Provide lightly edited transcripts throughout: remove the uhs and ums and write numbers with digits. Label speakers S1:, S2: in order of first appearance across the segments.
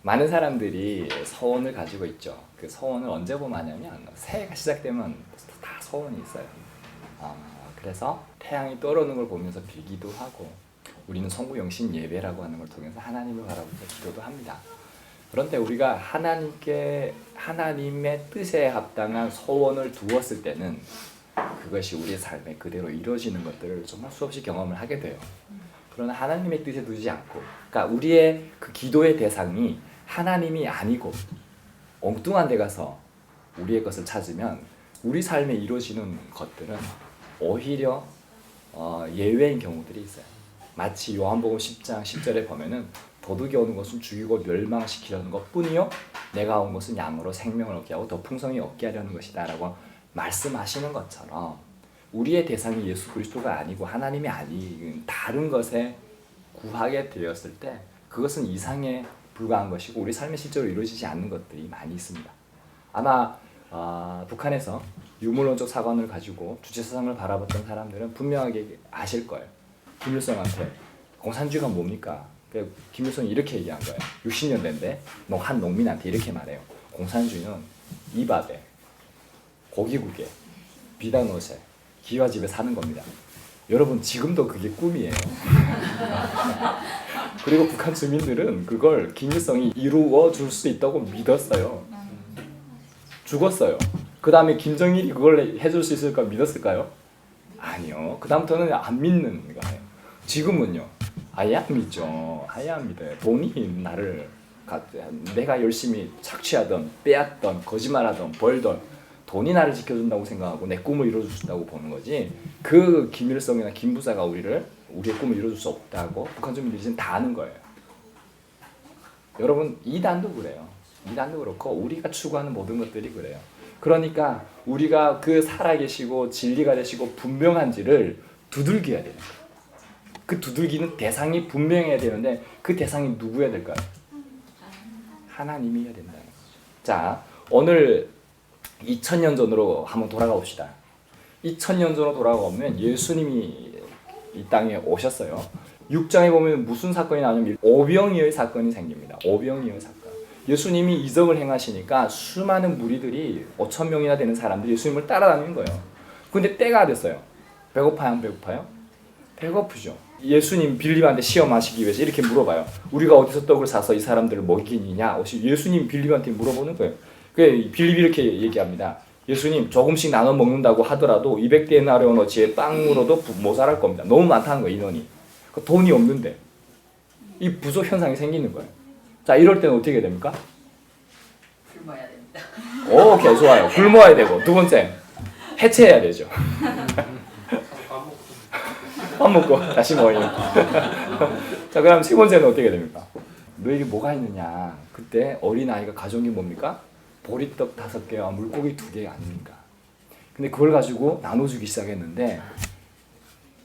S1: 많은 사람들이 서원을 가지고 있죠. 그 서원을 언제 보면 새해가 시작되면 다 서원이 있어요. 그래서 태양이 떠오르는 걸 보면서 빌기도 하고 우리는 성부영신 예배라고 하는 걸 통해서 하나님을 바라보면서 기도도 합니다. 그런데 우리가 하나님의 뜻에 합당한 서원을 두었을 때는 그것이 우리의 삶에 그대로 이루어지는 것들을 정말 수없이 경험을 하게 돼요. 그러나 하나님의 뜻에 두지 않고, 그러니까 우리의 그 기도의 대상이 하나님이 아니고 엉뚱한 데 가서 우리의 것을 찾으면 우리 삶에 이루어지는 것들은 오히려 예외인 경우들이 있어요. 마치 요한복음 10장 10절에 보면은 도둑이 오는 것은 죽이고 멸망시키려는 것뿐이요 내가 온 것은 양으로 생명을 얻게 하고 더 풍성히 얻게 하려는 것이다 라고 말씀하시는 것처럼 우리의 대상이 예수 그리스도가 아니고 하나님이 아닌 다른 것에 구하게 되었을 때 그것은 이상에 불과한 것이고 우리 삶에 실제로 이루어지지 않는 것들이 많이 있습니다. 아마 북한에서 유물론적 사관을 가지고 주체사상을 바라봤던 사람들은 분명하게 아실 거예요. 김일성한테 공산주의가 뭡니까? 김일성이 이렇게 얘기한 거예요. 60년대인데 한 농민한테 이렇게 말해요. 공산주의는 이밥에 고기국에 비단 옷에 기와집에 사는 겁니다. 여러분 지금도 그게 꿈이에요. 그리고 북한 주민들은 그걸 김일성이 이루어 줄 수 있다고 믿었어요. 죽었어요. 그 다음에 김정일이 그걸 해줄 수 있을까 믿었을까요? 아니요. 그 다음부터는 안 믿는 거예요. 지금은요. 아예 안 믿죠. 아예 안 믿어요. 돈이 나를 내가 열심히 착취하던 빼앗던 거짓말하던 벌던 돈이 나를 지켜준다고 생각하고 내 꿈을 이루어준다고 보는 거지 그 김일성이나 김부사가 우리의 꿈을 이루어줄 수 없다고 북한 주민들이 지금 다 아는 거예요. 여러분 이단도 그래요. 이단도 그렇고 우리가 추구하는 모든 것들이 그래요. 그러니까 우리가 그 살아계시고 진리가 되시고 분명한지를 두들겨야 돼요. 그 두들기는 대상이 분명해야 되는데 그 대상이 누구여야 될까요? 하나님이어야 된다는 거죠. 자, 오늘 2000년 전으로 한번 돌아가 봅시다. 2000년 전으로 돌아가보면 예수님이 이 땅에 오셨어요. 6장에 보면 무슨 사건이 나오냐면 오병이어의 사건이 생깁니다. 오병이어의 사건. 예수님이 이적을 행하시니까 수많은 무리들이 5,000명이나 되는 사람들이 예수님을 따라다니는 거예요. 근데 때가 됐어요. 배고파요? 안 배고파요? 배고프죠. 예수님 빌립한테 시험하시기 위해서 이렇게 물어봐요. 우리가 어디서 떡을 사서 이 사람들을 먹이느냐? 예수님 빌립한테 물어보는 거예요. 빌립이 이렇게 얘기합니다. 예수님 조금씩 나눠 먹는다고 하더라도 200데나리온어치의 빵으로도 모자랄 겁니다. 너무 많다는 거예요. 인원이. 돈이 없는데 이 부족 현상이 생기는 거예요. 자, 이럴 때는 어떻게 됩니까?
S2: 굶어야 됩니다.
S1: 오케이, 좋아요. 굶어야 되고 두 번째 해체해야 되죠. 밥 먹고 다시 모임. 자, 그럼 세 번째는 어떻게 됩니까? 너에게 뭐가 있느냐? 그때 어린아이가 가져온 게 뭡니까? 보리떡 5개와 물고기 2개 아닙니까? 근데 그걸 가지고 나눠주기 시작했는데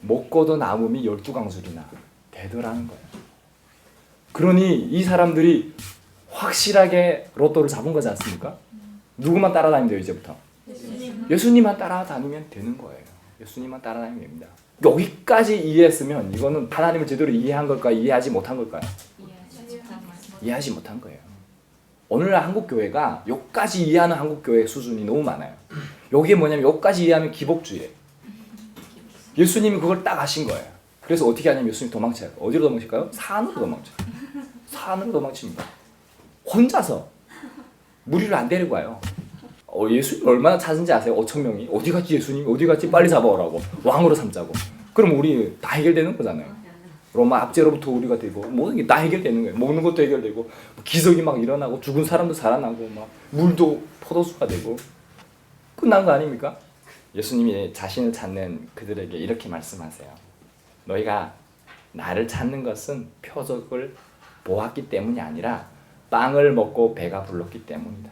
S1: 먹고도 남음이 12강술이나 되더라는 거예요. 그러니 이 사람들이 확실하게 로또를 잡은 거지 않습니까? 누구만 따라다니면 돼요, 이제부터? 예수님만 따라다니면 되는 거예요. 예수님만 따라다니면 됩니다. 여기까지 이해했으면 이거는 하나님을 제대로 이해한 걸까요? 이해하지 못한 걸까요? 이해하지 못한 거예요. 오늘날 한국교회가 여기까지 이해하는 한국교회 수준이 너무 많아요. 여기에 뭐냐면 여기까지 이해하면 기복주의예요. 예수님이 그걸 딱 아신 거예요. 그래서 어떻게 하냐면 예수님 도망쳐요. 어디로 도망칠까요? 산으로 도망쳐요. 산으로 도망칩니다. 혼자서 무리를 안 데리고 와요. 예수님 얼마나 찾은지 아세요? 5,000명이 어디 갔지 예수님? 어디 갔지? 빨리 잡아오라고. 왕으로 삼자고. 그럼 우리 다 해결되는 거잖아요. 로마 압제로부터 우리가 되고 모든 게 다 해결되는 거예요. 먹는 것도 해결되고 기적이 막 일어나고 죽은 사람도 살아나고 막 물도 포도수가 되고 끝난 거 아닙니까? 예수님이 자신을 찾는 그들에게 이렇게 말씀하세요. 너희가 나를 찾는 것은 표적을 보았기 때문이 아니라 빵을 먹고 배가 불렀기 때문이다.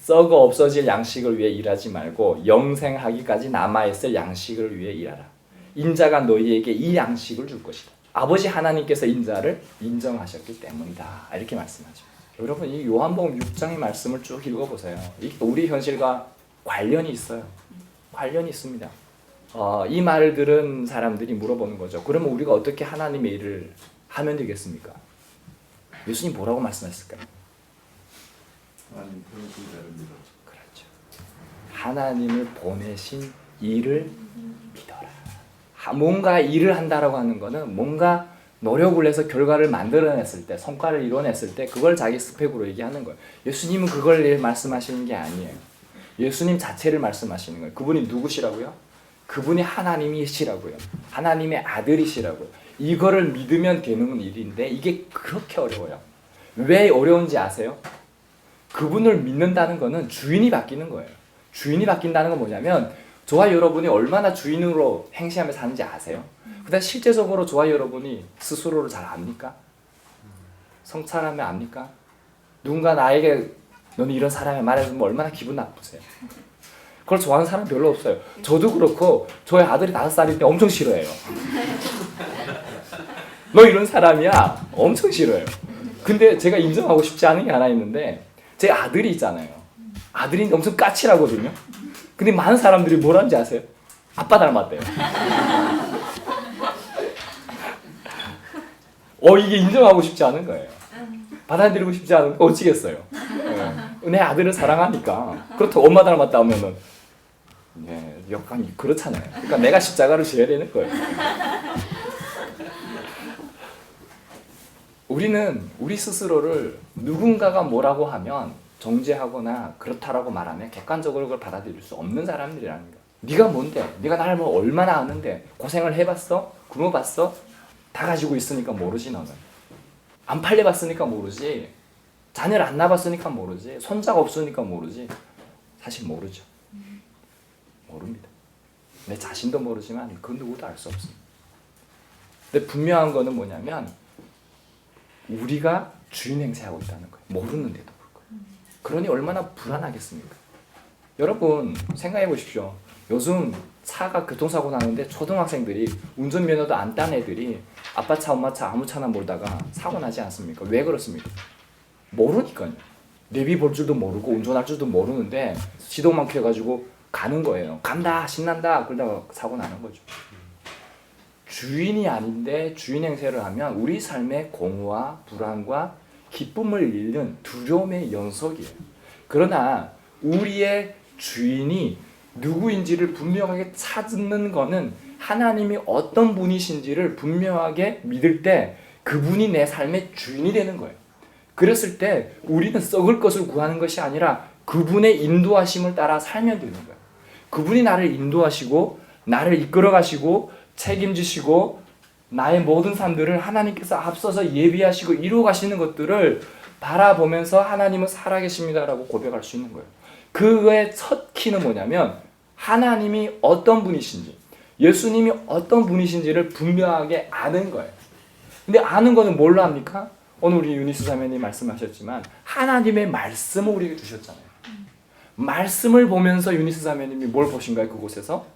S1: 썩어 없어질 양식을 위해 일하지 말고 영생하기까지 남아있을 양식을 위해 일하라. 인자가 너희에게 이 양식을 줄 것이다. 아버지 하나님께서 인자를 인정하셨기 때문이다. 이렇게 말씀하죠. 여러분 이 요한복음 6장의 말씀을 쭉 읽어보세요. 우리 현실과 관련이 있어요. 관련이 있습니다. 이 말을 들은 사람들이 물어보는 거죠. 그러면 우리가 어떻게 하나님의 일을 하면 되겠습니까? 예수님 뭐라고 말씀하셨을까요?
S3: 하나님 보내신 자를 믿어.
S1: 그렇죠. 하나님을 보내신 이를 믿어라. 뭔가 일을 한다라고 하는 거는 뭔가 노력을 해서 결과를 만들어냈을 때, 성과를 이뤄냈을 때 그걸 자기 스펙으로 얘기하는 거예요. 예수님은 그걸 말씀하시는 게 아니에요. 예수님 자체를 말씀하시는 거예요. 그분이 누구시라고요? 그분이 하나님이시라고요. 하나님의 아들이시라고요. 이거를 믿으면 되는 일인데 이게 그렇게 어려워요. 왜 어려운지 아세요? 그분을 믿는다는 거는 주인이 바뀌는 거예요. 주인이 바뀐다는 건 뭐냐면 저와 여러분이 얼마나 주인으로 행시하며 사는지 아세요? 근데 실제적으로 저와 여러분이 스스로를 잘 압니까? 성찰하면 압니까? 누군가 나에게 너는 이런 사람이야 말해주면 얼마나 기분 나쁘세요? 그걸 좋아하는 사람 별로 없어요. 저도 그렇고 저희 아들이 5살일 때 엄청 싫어해요. 너 이런 사람이야 엄청 싫어해요. 근데 제가 인정하고 싶지 않은 게 하나 있는데 제 아들이 있잖아요. 아들이 엄청 까칠하거든요. 근데 많은 사람들이 뭐라는지 아세요? 아빠 닮았대요. 이게 인정하고 싶지 않은 거예요. 받아들이고 싶지 않은 거 어찌겠어요. 내 아들을 사랑하니까. 그렇다고 엄마 닮았다 하면은 약간 그렇잖아요. 그러니까 내가 십자가를 져야 되는 거예요. 우리는 우리 스스로를 누군가가 뭐라고 하면 정죄하거나 그렇다라고 말하면 객관적으로 그걸 받아들일 수 없는 사람들이라는 거야. 네가 뭔데? 네가 나를 뭐 얼마나 아는데? 고생을 해봤어? 굶어봤어? 다 가지고 있으니까 모르지 너는. 안 팔려봤으니까 모르지. 자녀를 안 낳아봤으니까 모르지. 손자가 없으니까 모르지. 사실 모르죠. 모릅니다. 내 자신도 모르지만 그 누구도 알 수 없습니다. 근데 분명한 거는 뭐냐면 우리가 주인 행세하고 있다는 거예요. 모르는데도 불구하고. 그러니 얼마나 불안하겠습니까? 여러분 생각해 보십시오. 요즘 차가 교통사고 나는데 초등학생들이 운전면허도 안 딴 애들이 아빠 차, 엄마 차 아무 차나 몰다가 사고 나지 않습니까? 왜 그렇습니까? 모르니까요. 내비 볼 줄도 모르고 운전할 줄도 모르는데 시동만 켜가지고 가는 거예요. 간다 신난다 그러다가 사고 나는 거죠. 주인이 아닌데 주인 행세를 하면 우리 삶의 공허와 불안과 기쁨을 잃는 두려움의 연속이에요. 그러나 우리의 주인이 누구인지를 분명하게 찾는 거는 하나님이 어떤 분이신지를 분명하게 믿을 때 그분이 내 삶의 주인이 되는 거예요. 그랬을 때 우리는 썩을 것을 구하는 것이 아니라 그분의 인도하심을 따라 살면 되는 거예요. 그분이 나를 인도하시고 나를 이끌어 가시고 책임지시고 나의 모든 삶들을 하나님께서 앞서서 예비하시고 이루어 가시는 것들을 바라보면서 하나님은 살아계십니다라고 고백할 수 있는 거예요. 그거의 첫 키는 뭐냐면 하나님이 어떤 분이신지 예수님이 어떤 분이신지를 분명하게 아는 거예요. 근데 아는 거는 뭘로 합니까? 오늘 우리 유니스 자매님 말씀하셨지만 하나님의 말씀을 우리에게 주셨잖아요. 말씀을 보면서 유니스 자매님이 뭘 보신가요? 그곳에서?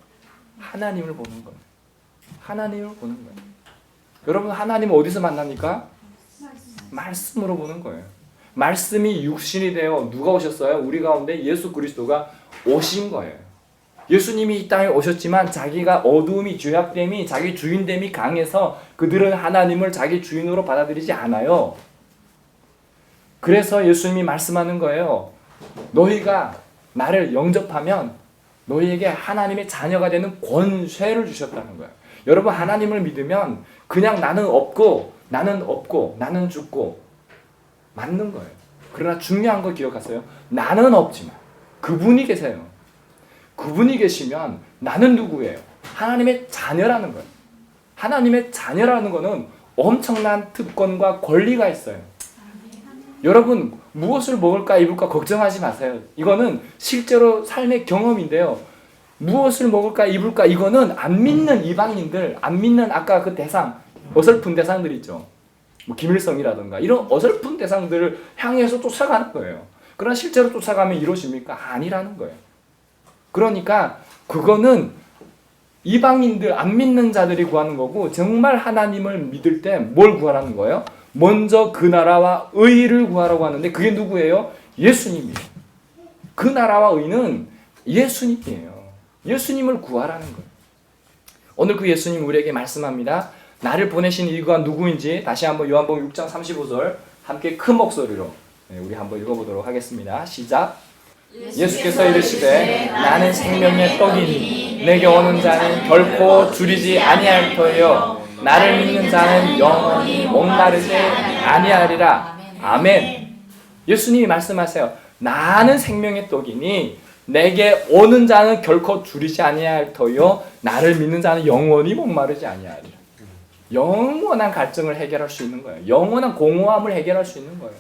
S1: 하나님을 보는 거예요. 하나님을 보는 거예요. 여러분 하나님은 어디서 만납니까? 말씀으로 보는 거예요. 말씀이 육신이 되어 누가 오셨어요? 우리 가운데 예수 그리스도가 오신 거예요. 예수님이 이 땅에 오셨지만 자기가 어두움이 죄악됨이 자기 주인됨이 강해서 그들은 하나님을 자기 주인으로 받아들이지 않아요. 그래서 예수님이 말씀하는 거예요. 너희가 나를 영접하면 너희에게 하나님의 자녀가 되는 권세를 주셨다는 거예요. 여러분 하나님을 믿으면 그냥 나는 없고 나는 죽고 맞는 거예요. 그러나 중요한 거 기억하세요. 나는 없지만 그분이 계세요. 그분이 계시면 나는 누구예요? 하나님의 자녀라는 거예요. 하나님의 자녀라는 거는 엄청난 특권과 권리가 있어요. 여러분 무엇을 먹을까 입을까 걱정하지 마세요. 이거는 실제로 삶의 경험인데요. 무엇을 먹을까 입을까 이거는 안 믿는 이방인들, 안 믿는 아까 그 대상, 어설픈 대상들 있죠. 뭐 김일성이라든가 이런 어설픈 대상들을 향해서 쫓아가는 거예요. 그러나 실제로 쫓아가면 이루어집니까? 아니라는 거예요. 그러니까 그거는 이방인들, 안 믿는 자들이 구하는 거고 정말 하나님을 믿을 때 뭘 구하라는 거예요? 먼저 그 나라와 의를 구하라고 하는데 그게 누구예요? 예수님이에요. 그 나라와 의는 예수님이에요. 예수님을 구하라는 거예요. 오늘 그 예수님 우리에게 말씀합니다. 나를 보내신 이가 누구인지 다시 한번 요한복음 6장 35절 함께 큰 목소리로 우리 한번 읽어보도록 하겠습니다. 시작. 예수께서 이르시되 나는 생명의 떡이니 내게 오는 자는 결코 줄이지 아니할 터이요 나를 믿는 자는 영원히 목마르지 아니하리라. 아멘. 예수님이 말씀하세요. 나는 생명의 떡이니 내게 오는 자는 결코 줄이지 아니할 터이요 나를 믿는 자는 영원히 목마르지 아니하리라. 영원한 갈증을 해결할 수 있는 거예요. 영원한 공허함을 해결할 수 있는 거예요.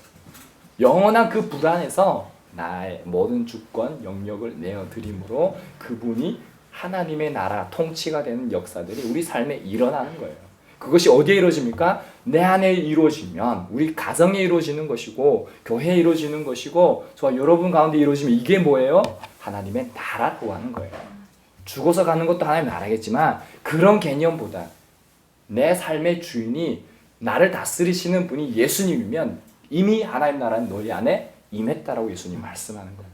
S1: 영원한 그 불안에서 나의 모든 주권, 영역을 내어드림으로 그분이 하나님의 나라 통치가 되는 역사들이 우리 삶에 일어나는 거예요. 그것이 어디에 이루어집니까? 내 안에 이루어지면 우리 가정에 이루어지는 것이고 교회에 이루어지는 것이고 저와 여러분 가운데 이루어지면 이게 뭐예요? 하나님의 나라라고 하는 거예요. 죽어서 가는 것도 하나님의 나라겠지만 그런 개념보다 내 삶의 주인이 나를 다스리시는 분이 예수님이면 이미 하나님 나라는 너희 안에 임했다라고 예수님 말씀하는 거예요.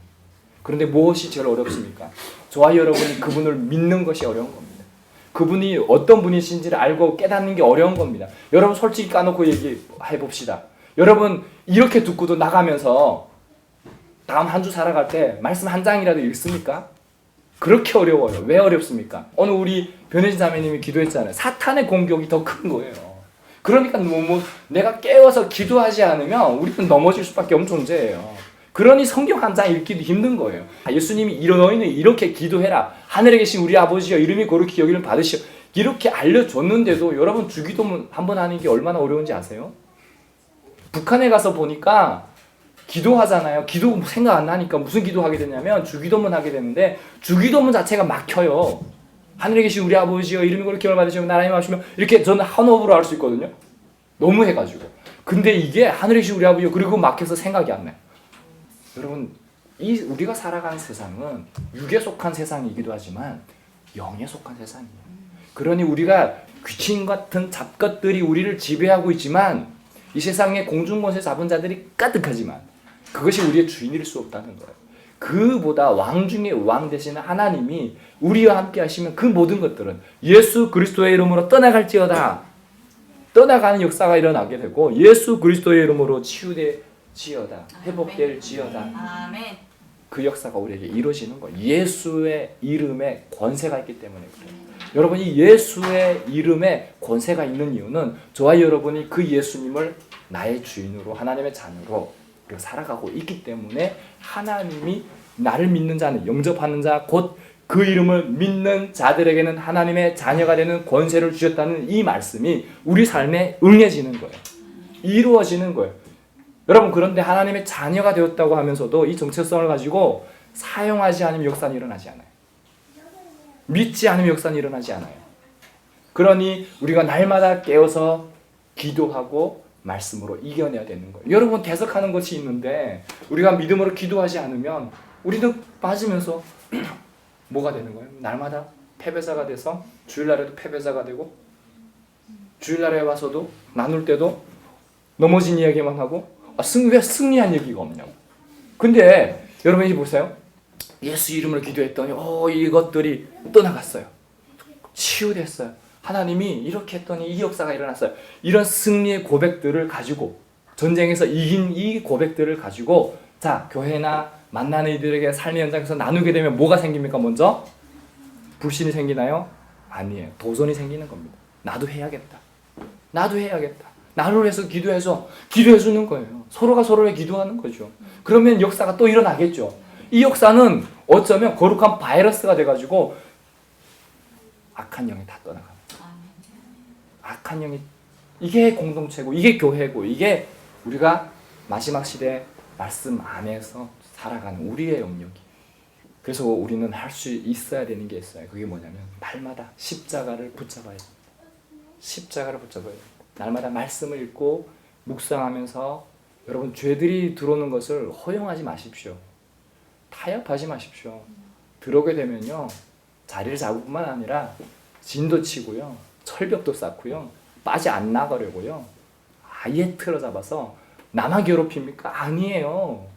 S1: 그런데 무엇이 제일 어렵습니까? 저와 여러분이 그분을 믿는 것이 어려운 겁니다. 그분이 어떤 분이신지를 알고 깨닫는 게 어려운 겁니다. 여러분 솔직히 까놓고 얘기해 봅시다. 여러분 이렇게 듣고도 나가면서 다음 한 주 살아갈 때 말씀 한 장이라도 읽습니까? 그렇게 어려워요. 왜 어렵습니까? 오늘 우리 변혜진 자매님이 기도했잖아요. 사탄의 공격이 더 큰 거예요. 그러니까 내가 깨워서 기도하지 않으면 우리는 넘어질 수밖에 없는 존재예요. 그러니 성경 한 장 읽기도 힘든 거예요. 예수님이 너희는 이렇게 기도해라. 하늘에 계신 우리 아버지여 이름이 거룩히 여기를 받으시오. 이렇게 알려줬는데도 여러분 주기도문 한번 하는 게 얼마나 어려운지 아세요? 북한에 가서 보니까 기도하잖아요. 기도 생각 안 나니까 무슨 기도하게 되냐면 주기도문 하게 되는데 주기도문 자체가 막혀요. 하늘에 계신 우리 아버지여 이름이 그렇게 기억을 받으시면 나라님 하시면 이렇게 저는 한 호흡으로 할 수 있거든요. 너무 해가지고. 근데 이게 하늘에 계신 우리 아버지여 그리고 막혀서 생각이 안 나요. 여러분 우리가 살아가는 세상은 육에 속한 세상이기도 하지만 영에 속한 세상이에요. 그러니 우리가 귀신 같은 잡것들이 우리를 지배하고 있지만 이 세상에 공중권세 잡은 자들이 가득하지만 그것이 우리의 주인일 수 없다는 거예요. 그보다 왕 중에 왕 되시는 하나님이 우리와 함께 하시면 그 모든 것들은 예수 그리스도의 이름으로 떠나갈지어다. 떠나가는 역사가 일어나게 되고 예수 그리스도의 이름으로 치유될지어다. 회복될지어다.
S2: 아멘.
S1: 그 역사가 우리에게 이루어지는 거예요. 예수의 이름에 권세가 있기 때문에 그래요. 여러분 이 예수의 이름에 권세가 있는 이유는 저와 여러분이 그 예수님을 나의 주인으로 하나님의 자녀로 살아가고 있기 때문에 하나님이 나를 믿는 자는 영접하는 자 곧 그 이름을 믿는 자들에게는 하나님의 자녀가 되는 권세를 주셨다는 이 말씀이 우리 삶에 응해지는 거예요. 이루어지는 거예요. 여러분 그런데 하나님의 자녀가 되었다고 하면서도 이 정체성을 가지고 사용하지 않으면 역사는 일어나지 않아요. 믿지 않으면 역사는 일어나지 않아요. 그러니 우리가 날마다 깨어서 기도하고 말씀으로 이겨내야 되는 거예요. 여러분 대적하는 것이 있는데 우리가 믿음으로 기도하지 않으면 우리는 빠지면서 뭐가 되는 거예요? 날마다 패배자가 돼서 주일날에도 패배자가 되고 주일날에 와서도 나눌 때도 넘어진 이야기만 하고 왜 승리한 얘기가 없냐고. 근데 여러분이 보세요. 예수 이름으로 기도했더니 이것들이 떠나갔어요. 치유됐어요. 하나님이 이렇게 했더니 이 역사가 일어났어요. 이런 승리의 고백들을 가지고 전쟁에서 이긴 이 고백들을 가지고 자 교회나 만나는 이들에게 삶의 현장에서 나누게 되면 뭐가 생깁니까? 먼저 불신이 생기나요? 아니에요. 도전이 생기는 겁니다. 나도 해야겠다. 나를 위해서 기도해주는 거예요. 서로가 서로를 기도하는 거죠. 그러면 역사가 또 일어나겠죠. 이 역사는 어쩌면 거룩한 바이러스가 돼가지고 악한 영이 다 떠나갑니다. 악한 영이 이게 공동체고 이게 교회고 이게 우리가 마지막 시대 말씀 안에서 살아가는 우리의 영역이. 그래서 우리는 할 수 있어야 되는 게 있어요. 그게 뭐냐면 날마다 십자가를 붙잡아야 돼요. 십자가를 붙잡아야 돼요. 날마다 말씀을 읽고 묵상하면서 여러분 죄들이 들어오는 것을 허용하지 마십시오. 타협하지 마십시오. 들어오게 되면요 자리를 잡을 뿐만 아니라 진도 치고요 철벽도 쌓고요 빠지 안 나가려고요 아예 틀어잡아서 나만 괴롭힙니까? 아니에요.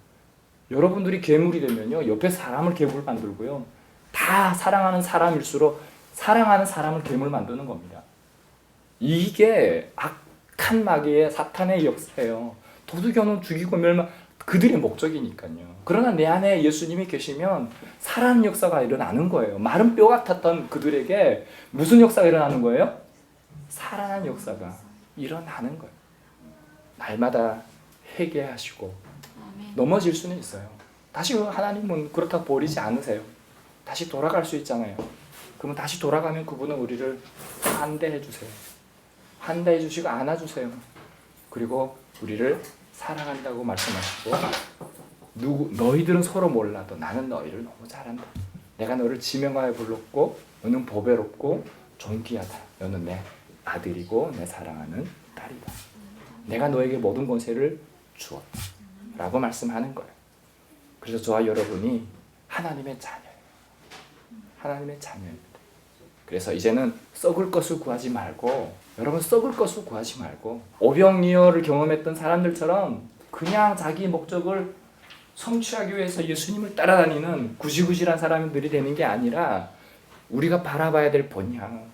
S1: 여러분들이 괴물이 되면요 옆에 사람을 괴물 만들고요 다 사랑하는 사람일수록 사랑하는 사람을 괴물 만드는 겁니다. 이게 악한 마귀의 사탄의 역사예요. 도둑이는 죽이고 멸망, 그들의 목적이니까요. 그러나 내 안에 예수님이 계시면 살아나는 역사가 일어나는 거예요. 마른 뼈 같았던 그들에게 무슨 역사가 일어나는 거예요? 살아나는 역사가 일어나는 거예요. 날마다 회개하시고 넘어질 수는 있어요. 다시 하나님은 그렇다고 버리지 않으세요. 다시 돌아갈 수 있잖아요. 그러면 다시 돌아가면 그분은 우리를 환대해 주세요. 환대해 주시고 안아주세요. 그리고 우리를 사랑한다고 말씀하시고, 너희들은 서로 몰라도 나는 너희를 너무 잘한다. 내가 너를 지명하여 불렀고 너는 보배롭고 존귀하다. 너는 내 아들이고 내 사랑하는 딸이다. 내가 너에게 모든 권세를 주었다 라고 말씀하는 거예요. 그래서 저와 여러분이 하나님의 자녀예요. 하나님의 자녀입니다. 그래서 이제는 썩을 것을 구하지 말고, 여러분 썩을 것을 구하지 말고 오병이어를 경험했던 사람들처럼 그냥 자기 목적을 성취하기 위해서 예수님을 따라다니는 구질구질한 사람들이 되는 게 아니라, 우리가 바라봐야 될 본향,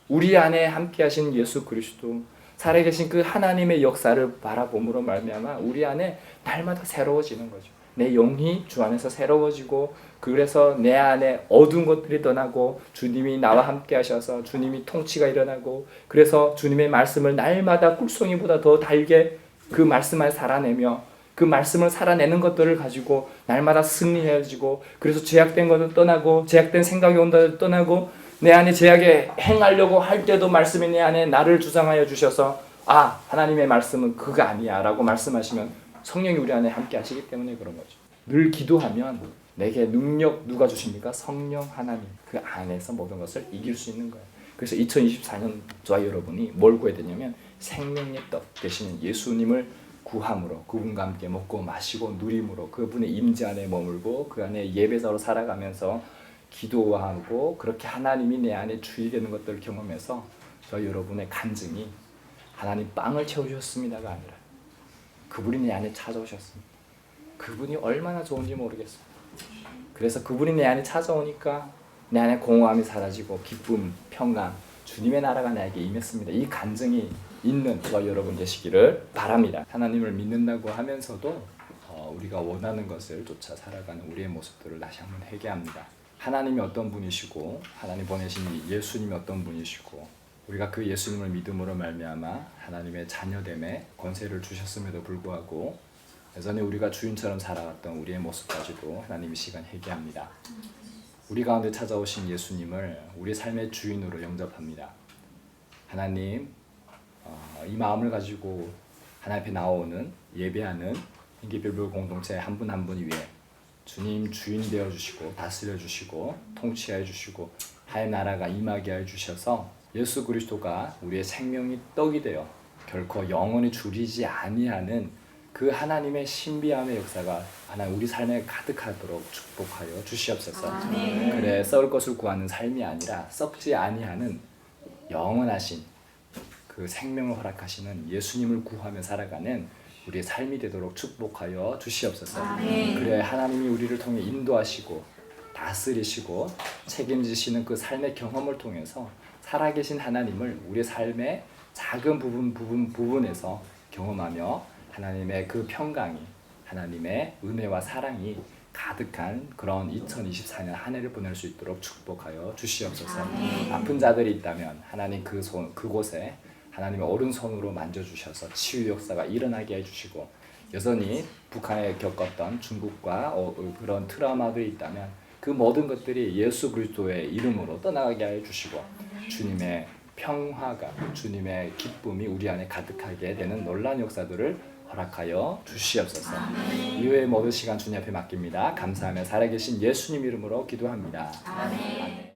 S1: 우리 안에 함께 하신 예수 그리스도, 살아계신 그 하나님의 역사를 바라봄으로 말미암아 우리 안에 날마다 새로워지는 거죠. 내 영이 주 안에서 새로워지고, 그래서 내 안에 어두운 것들이 떠나고 주님이 나와 함께 하셔서 주님이 통치가 일어나고, 그래서 주님의 말씀을 날마다 꿀송이보다 더 달게 그 말씀을 살아내며, 그 말씀을 살아내는 것들을 가지고 날마다 승리해지고, 그래서 제약된 것을 떠나고, 제약된 생각이 온다를 떠나고, 내 안에 제약에 행하려고 할 때도 말씀이 내 안에 나를 주장하여 주셔서, 아, 하나님의 말씀은 그거 아니야 라고 말씀하시면 성령이 우리 안에 함께 하시기 때문에 그런 거죠. 늘 기도하면 내게 능력 누가 주십니까? 성령 하나님. 그 안에서 모든 것을 이길 수 있는 거예요. 그래서 2024년 저와 여러분이 뭘 구해야 되냐면 생명의 떡 되시는 예수님을 구함으로, 그분과 함께 먹고 마시고 누림으로, 그분의 임재 안에 머물고 그 안에 예배자로 살아가면서 기도하고, 그렇게 하나님이 내 안에 주이 되는 것들을 경험해서 저 여러분의 간증이 하나님 빵을 채우셨습니다가 아니라 그분이 내 안에 찾아오셨습니다. 그분이 얼마나 좋은지 모르겠어요. 그래서 그분이 내 안에 찾아오니까 내 안에 공허함이 사라지고 기쁨, 평강, 주님의 나라가 나에게 임했습니다. 이 간증이 있는 저와 여러분 되시기를 바랍니다. 하나님을 믿는다고 하면서도 우리가 원하는 것을 쫓아 살아가는 우리의 모습들을 다시 한번 회개합니다. 하나님이 어떤 분이시고, 하나님 보내신 예수님이 어떤 분이시고, 우리가 그 예수님을 믿음으로 말미암아 하나님의 자녀됨에 권세를 주셨음에도 불구하고 여전히 우리가 주인처럼 살아갔던 우리의 모습까지도 하나님이 시간 회개합니다. 우리 가운데 찾아오신 예수님을 우리 삶의 주인으로 영접합니다. 하나님, 이 마음을 가지고 하나님 앞에 나오는 예배하는 hingibil불 공동체 한 분 한 분 위에 주님 주인 되어 주시고 다스려 주시고 통치해 주시고 하나님 나라가 임하게 해 주셔서 예수 그리스도가 우리의 생명이 떡이 되어 결코 영원히 줄이지 아니하는 그 하나님의 신비함의 역사가 하나님 우리 삶에 가득하도록 축복하여 주시옵소서.
S2: 아멘.
S1: 그래, 썩을 것을 구하는 삶이 아니라 썩지 아니하는 영원하신 그 생명을 허락하시는 예수님을 구하며 살아가는 우리의 삶이 되도록 축복하여 주시옵소서.
S2: 아멘.
S1: 그래, 하나님이 우리를 통해 인도하시고 다스리시고 책임지시는 그 삶의 경험을 통해서 살아계신 하나님을 우리의 삶의 작은 부분에서 경험하며 하나님의 그 평강이, 하나님의 은혜와 사랑이 가득한 그런 2024년 한 해를 보낼 수 있도록 축복하여 주시옵소서.
S2: 아멘.
S1: 아픈 자들이 있다면 하나님 그곳에 하나님의 오른손으로 만져주셔서 치유 역사가 일어나게 해주시고, 여전히 북한에 겪었던 중국과 그런 트라우마들이 있다면 그 모든 것들이 예수 그리스도의 이름으로 떠나가게 해주시고, 주님의 평화가, 주님의 기쁨이 우리 안에 가득하게 되는 놀라운 역사들을 허락하여 주시옵소서. 이후의 모든 시간 주님 앞에 맡깁니다. 감사하며 살아계신 예수님 이름으로 기도합니다.
S2: 아멘.